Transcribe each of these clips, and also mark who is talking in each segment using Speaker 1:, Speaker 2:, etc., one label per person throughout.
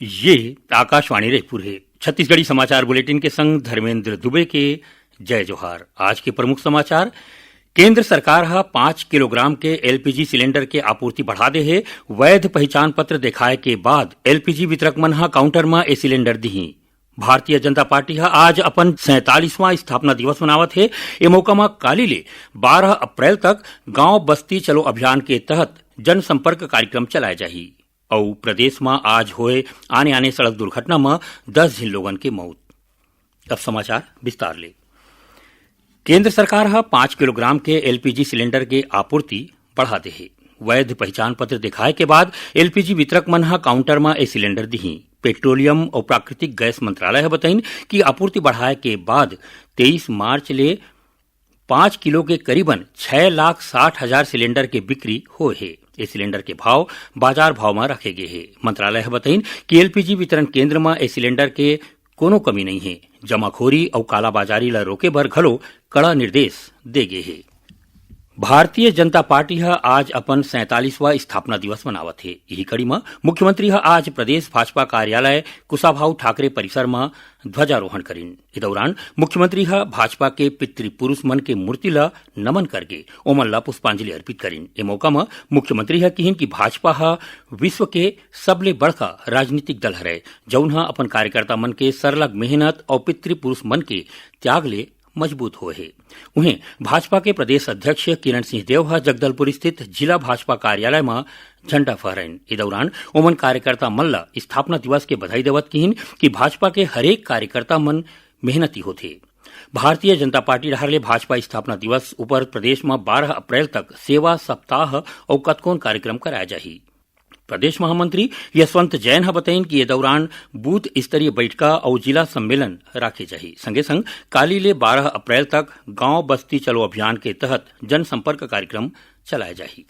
Speaker 1: ये आकाशवाणी रायपुर है। छत्तीसगढ़ी समाचार बुलेटिन के संग धर्मेंद्र दुबे के जय जोहार। आज के प्रमुख समाचार। केंद्र सरकार 5 किलोग्राम के एलपीजी सिलेंडर के आपूर्ति बढ़ा दे है। वैध पहचान पत्र दिखाए के बाद एलपीजी वितरक मन काउंटर में a cylinder the. Bharatiya Janata party आज अपन 47वां स्थापना दिवस मनावत है। ए मौका में काली ले 12 अप्रैल तक गांव बस्ती चलो अभियान के तहत जनसंपर्क कार्यक्रम चलाए जाही। और प्रदेश में आज होए आने सड़क दुर्घटना में 10 जिन लोगन के मौत। अब समाचार विस्तार ले। केंद्र सरकार 5 किलोग्राम के एलपीजी सिलेंडर के आपूर्ति बढ़ा दे है। वैध पहचान पत्र दिखाए के बाद एलपीजी वितरक मन काउंटर में ए सिलेंडर दी। पेट्रोलियम और प्राकृतिक गैस मंत्रालय बताइन कि आपूर्ति बढ़ाए के बाद 23 मार्च ले 5 किलो के करीबन 6,60,000 सिलेंडर के बिक्री हो है। इस सिलेंडर के भाव बाजार भाव में रखे गए हैं। मंत्रालय बताइन कि एलपीजी वितरण केंद्र में ए सिलेंडर के कोनो कमी नहीं है। जमाखोरी और कालाबाजारी ला रोके बर घलो कड़ा निर्देश दे गए है। भारतीय जनता पार्टी आज अपन 47वां स्थापना दिवस मनावत है। यही कड़ी में मुख्यमंत्री आज प्रदेश भाजपा कार्यालय कुशाभाऊ ठाकरे परिसर में ध्वजारोहण करीन। इस दौरान मुख्यमंत्री भाजपा के पितृपुरुष मन के मूर्ति ला नमन करके ओमन ला पुष्पांजलि अर्पित करीन। ए मौका में मुख्यमंत्री कहिन कि भाजपा विश्व के सबले बड़का राजनीतिक दल हरे, जौन अपन कार्यकर्ता मन के सरलग मेहनत और पितृपुरुष मन के त्याग ले मजबूत हो है। उन्हें भाजपा के प्रदेश अध्यक्ष किरण सिंह देव जगदलपुर स्थित जिला भाजपा कार्यालय में झंडा फहराइन। इस दौरान ओमन कार्यकर्ता मन ला स्थापना दिवस के बधाई देवत किहिन कि भाजपा के हरेक कार्यकर्ता मन मेहनती होते। भारतीय जनता पार्टी डहर भाजपा स्थापना दिवस ऊपर प्रदेश में 12 अप्रैल तक सेवा सप्ताह और कतकोन कार्यक्रम कराया जाही। प्रदेश महामंत्री यशवंत जैन बताइन कि ये दौरान बूथ स्तरीय बैठका और जिला सम्मेलन राखे जाही। संगे संग काली ले 12 अप्रैल तक गांव बस्ती चलो अभियान के तहत जनसंपर्क कार्यक्रम चलाया जाही।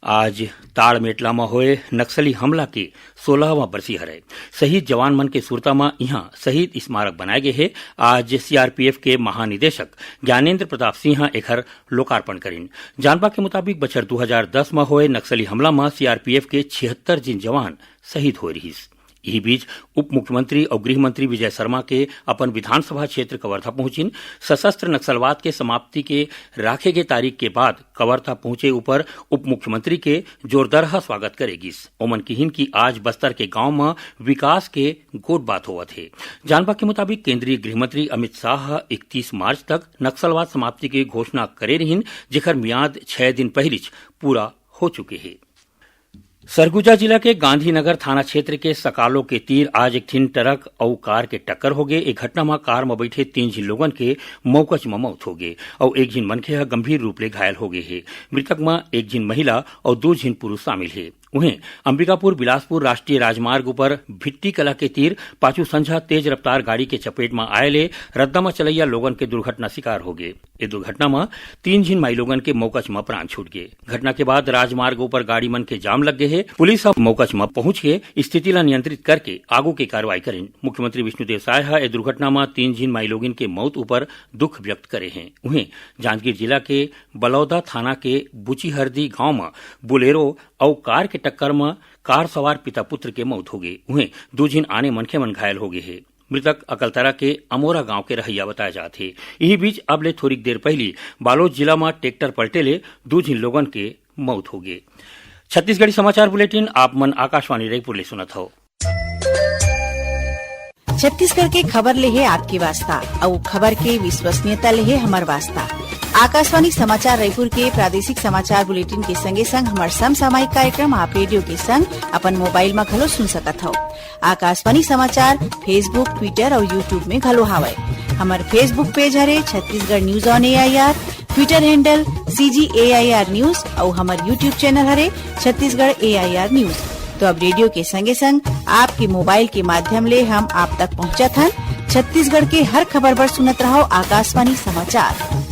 Speaker 1: आज ताड़मेटला में होए नक्सली हमला के 16वां बरसी हरे। शहीद जवान मन के सुरता में यहाँ शहीद स्मारक बनाए गए है। आज सीआरपीएफ के महानिदेशक ज्ञानेन्द्र प्रताप सिंह एखर लोकार्पण करीन। जानबा के मुताबिक बछर 2010 में होए नक्सली हमला में सीआरपीएफ के 76 जिन जवान शहीद हो रहीस। यही बीच उप मुख्यमंत्री और गृह मंत्री विजय शर्मा के अपन विधानसभा क्षेत्र कवर्धा पहुंचिन। सशस्त्र नक्सलवाद के समाप्ति के राखे गए तारीख के बाद कवर्धा पहुंचे ऊपर उप मुख्यमंत्री के जोरदार स्वागत करेगिस। ओमन किहिन की आज बस्तर के गांव में विकास के गोट बात होवत है। जानबा के मुताबिक केंद्रीय गृह मंत्री अमित शाह 31 मार्च तक नक्सलवाद समाप्ति की घोषणा करे रहिन, जेकर मियाद 6 दिन पहले पूरा हो चुके हैं। सरगुजा जिला के गांधीनगर थाना क्षेत्र के सकालो के तीर आज एक ठिन ट्रक और कार के टक्कर हो गए। एक घटना में कार में बैठे 3 जिन लोगन के मौकच में मौत हो गए और 1 जिन मनखे गंभीर रूप ले घायल हो गए है। मृतक में 1 जिन महिला और 2 जिन पुरुष शामिल है। उन्हें अंबिकापुर बिलासपुर राष्ट्रीय राजमार्ग पर भिट्टी कला के तीर पाचू संझा तेज रफ्तार गाड़ी के चपेट में आये रद्दा में चलैया लोगन के दुर्घटना शिकार हो गए। इस दुर्घटना में 3 जिन माई लोगन के मौकच में प्राण छूट गए। घटना के बाद राजमार्ग ऊपर गाड़ी मन के जाम लग गए है। पुलिस मौकच में पहुंच के स्थिति ला नियंत्रित करके आगू की कार्रवाई करें। मुख्यमंत्री विष्णुदेव साय इस दुर्घटना में 3 जिन माई लोगन के मौत ऊपर दुख व्यक्त करे हैं। उन्हें जांजगीर जिला के बलौदा थाना के बुचीहरदी गांव में बुलेरो और कार के टक्कर में कार सवार पिता पुत्र के मौत हो गई। उन्हें 2 जिन आने मनखे मन घायल हो गए हैं। मृतक अकलतरा के अमोरा गांव के रहैया बताया जाते हैं। यही बीच अब ले थोड़ी देर पहले बालोद जिला में ट्रैक्टर पलटे ले 2 जिन लोगन के मौत हो गए। छत्तीसगढ़ी समाचार बुलेटिन आप मन आकाशवाणी रायपुर ले सुनत हो।
Speaker 2: छत्तीसगढ़ के खबर ले है आपके वास्ता और खबर के विश्वसनीयता ले है हमार वास्ता। आकाशवाणी समाचार रायपुर के प्रादेशिक समाचार बुलेटिन के संगे संग हमार समसामयिक कार्यक्रम आप रेडियो के संग अपन मोबाइल में घलो सुन सकत हो। आकाशवाणी समाचार फेसबुक, ट्विटर और यूट्यूब में घलो हावय। हमार फेसबुक पेज हरे Chhattisgarh news on AIR, Twitter handle CGAIR news और हमार यूट्यूब चैनल हरे छत्तीसगढ़ AIR न्यूज। तो अब रेडियो के संगे संग आपके मोबाइल के माध्यम ले हम आप तक पहुंचत हन। छत्तीसगढ़ के हर खबर पर सुनत रहो आकाशवाणी समाचार।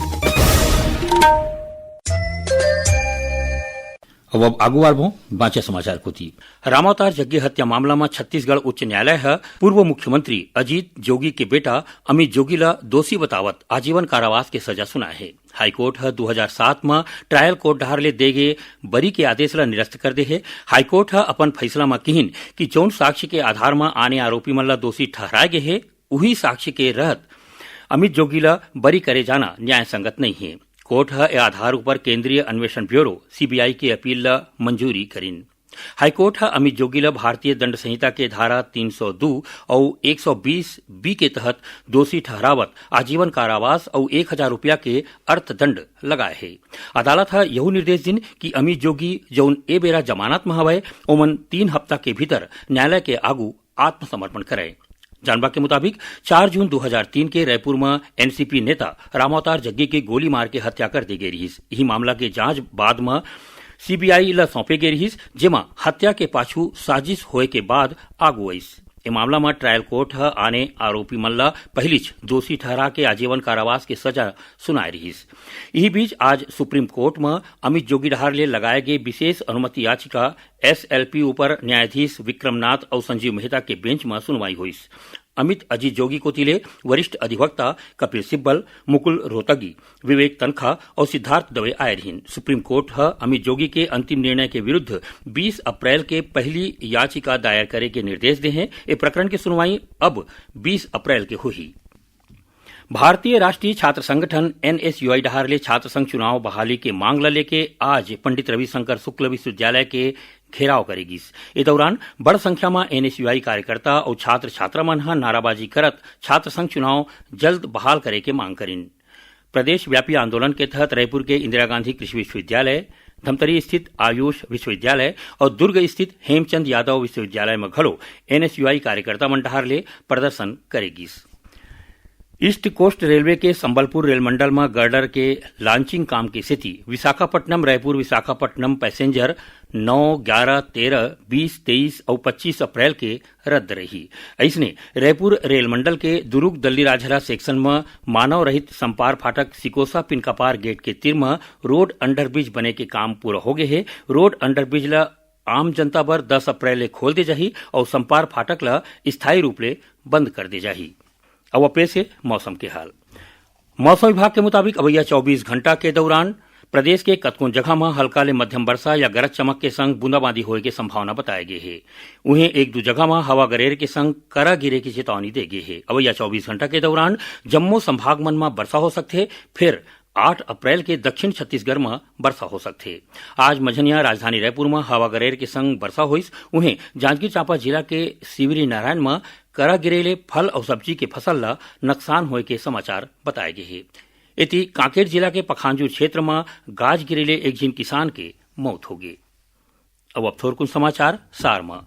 Speaker 1: अब आगू बढ़ो बाँचे समाचार को थी। रामावतार यज्ञ हत्या मामला में छत्तीसगढ़ उच्च न्यायालय पूर्व मुख्यमंत्री अजीत जोगी के बेटा अमित जोगी ला दोषी बतावत आजीवन कारावास के सजा सुनाए है। हाईकोर्ट 2007 में ट्रायल कोर्ट डहार ले दे गे बरी के आदेश ला निरस्त कर दे है। हाईकोर्ट अपन फैसला में कहिन कि जौन साक्ष्य के आधार में आने आरोपी मन ला दोषी ठहराए गे है उही साक्ष्य के रहत अमित जोगी ला बरी करे जाना न्याय संगत नहीं है। कोर्ट ए आधार पर केंद्रीय अन्वेषण ब्यूरो सीबीआई की अपील ला मंजूरी करीन। हाईकोर्ट अमित जोगी ला भारतीय दंड संहिता के धारा 302 और 120 बी के तहत दोषी ठहरावत आजीवन कारावास और 1000 रुपया के अर्थदंड लगाए है। अदालत यह निर्देश दिन कि अमित जोगी जौन ए बेरा जमानत में हवै ओमन 3 हफ्ता के भीतर न्यायालय के आगू आत्मसमर्पण करे। जानवा के मुताबिक 4 जून 2003 के रायपुर में एनसीपी नेता रामावतार जग्गी के गोली मार के हत्या कर दी गई रहीस। यही मामला के जांच बाद में सीबीआई ला सौंपे गई रहीस, जेमा हत्या के पाछू साजिश होए के बाद आगू आईस। ए मामला में ट्रायल कोर्ट आने आरोपी मन ला पहलीच दोषी ठहरा के आजीवन कारावास की सजा सुनाई रहीस। यही बीच आज सुप्रीम कोर्ट में अमित जोगी डहार ले लगाए गए विशेष अनुमति याचिका एसएलपी ऊपर न्यायाधीश विक्रमनाथ और संजीव मेहता के बेंच में सुनवाई हुई। अमित अजीत जोगी को तिले वरिष्ठ अधिवक्ता कपिल सिब्बल, मुकुल रोहतगी, विवेक तनखा और सिद्धार्थ दवे आए रहीन। सुप्रीम कोर्ट अमित जोगी के अंतिम निर्णय के विरुद्ध 20 अप्रैल के पहली याचिका दायर करे के निर्देश दे हैं। ये प्रकरण की सुनवाई अब 20 अप्रैल के हुई। भारतीय राष्ट्रीय छात्र संगठन एनएसयूआई डहार ले छात्र संघ चुनाव बहाली के मांग ला लेके आज पंडित रविशंकर शुक्ल विश्वविद्यालय के घेराव करेगी। इस दौरान बड़ संख्या में एनएसयूआई कार्यकर्ता और छात्र छात्रा मन नाराबाजी करत छात्र संघ चुनाव जल्द बहाल करे के मांग करीन। प्रदेश व्यापी आंदोलन के तहत रायपुर के इंदिरा गांधी कृषि विश्वविद्यालय, धमतरी स्थित आयुष विश्वविद्यालय और दुर्ग स्थित हेमचंद यादव विश्वविद्यालय में घलो एनएसयूआई कार्यकर्ता मन डहार ले प्रदर्शन करेगी। ईस्ट कोस्ट रेलवे के संबलपुर रेल मंडल में गर्डर के लॉन्चिंग काम की स्थिति विशाखापट्टनम रायपुर विशाखापट्टनम पैसेंजर 9, 11, 13, 20, 23 और 25 अप्रैल के रद्द रही। ऐसने रायपुर रेल मंडल के दुर्ग दल्ली राजहरा सेक्शन में मानव रहित संपार फाटक सिकोसा पिनकापार गेट के तीर में रोड अंडरब्रिज बने के काम पूरा हो गए है। रोड अंडरब्रिज ला आम जनता बर 10 अप्रैल ले खोल दे जाही और संपार फाटक ला स्थायी रूप ले बंद कर दे जाही। अब पेश है मौसम के हाल। मौसम विभाग के मुताबिक अवैया 24 घंटा के दौरान प्रदेश के कतकों जगह में हल्का ले मध्यम वर्षा या गरज चमक के संग बूंदाबांदी होए के संभावना बताई गई है। उन्हें 1-2 जगह में हवा गरेर के संग करा गिरे की चेतावनी दी गई है। अवैया 24 घंटा के दौरान जम्मू संभाग मन में वर्षा हो सकते, फिर 8 अप्रैल के दक्षिण छत्तीसगढ़ में वर्षा हो सकते। आज मझनिया राजधानी रायपुर में हवा गरेर के संग वर्षा हुई। उन्हें जांजगीर चांपा जिला के सिवरी नारायण में करा गिरेले फल और सब्जी के फसल ला नुकसान होए के समाचार बताए गए हैं। इति कांकेर जिला के पखांजूर क्षेत्र में गाज गिरेले एक जिन किसान के मौत हो गई। अब थोर कुछ समाचार सार में।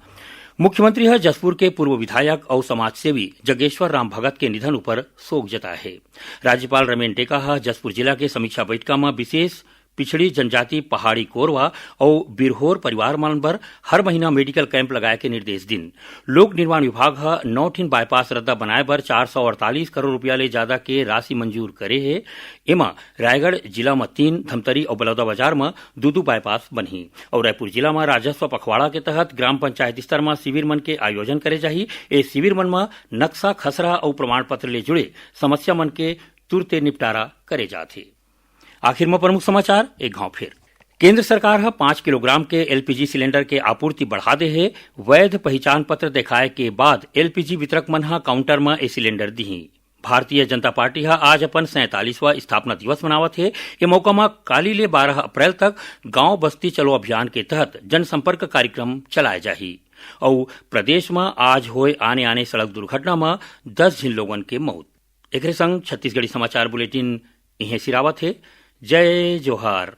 Speaker 1: मुख्यमंत्री जसपुर के पूर्व विधायक और समाजसेवी जगेश्वर राम भगत के निधन पर शोक जताया है। राज्यपाल रमेन टेका जसपुर जिला के समीक्षा बैठक में विशेष पिछड़ी जनजाति पहाड़ी कोरवा और बिरहोर परिवार मन पर हर महीना मेडिकल कैंप लगाए के निर्देश दिन। लोक निर्माण विभाग 9 ठिन बाईपास रद्दा बनाए बर 448 करोड़ रुपया ले ज्यादा के राशि मंजूर करे है। एमा रायगढ़ जिला में 3, धमतरी और बलौदाबाजार में 2 बाईपास बनी और रायपुर जिला में राजस्व पखवाड़ा के तहत ग्राम पंचायत स्तर में शिविर मन के आयोजन करे जाही। ए शिविर मन में नक्शा, खसरा और प्रमाण पत्र ले जुड़े समस्या मन के तुरते निपटारा करे जाथे। आखिर में प्रमुख समाचार एक गांव फिर। केंद्र सरकार 5 किलोग्राम के एलपीजी सिलेंडर के आपूर्ति बढ़ा दे है। वैध पहचान पत्र दिखाए के बाद एलपीजी वितरक मन काउंटर में a cylinder the. Bharatiya Janata party आज अपन 47वां स्थापना दिवस मनावत है। ये मौका में काली ले 12 अप्रैल तक गांव बस्ती चलो अभियान के तहत जनसंपर्क कार्यक्रम चलाए जाही और प्रदेश में आज होए आने सड़क दुर्घटना में 10 जिन लोगन के मौत। एक संग छत्तीसगढ़ी समाचार बुलेटिन इहे सिरावत है। जय जोहार।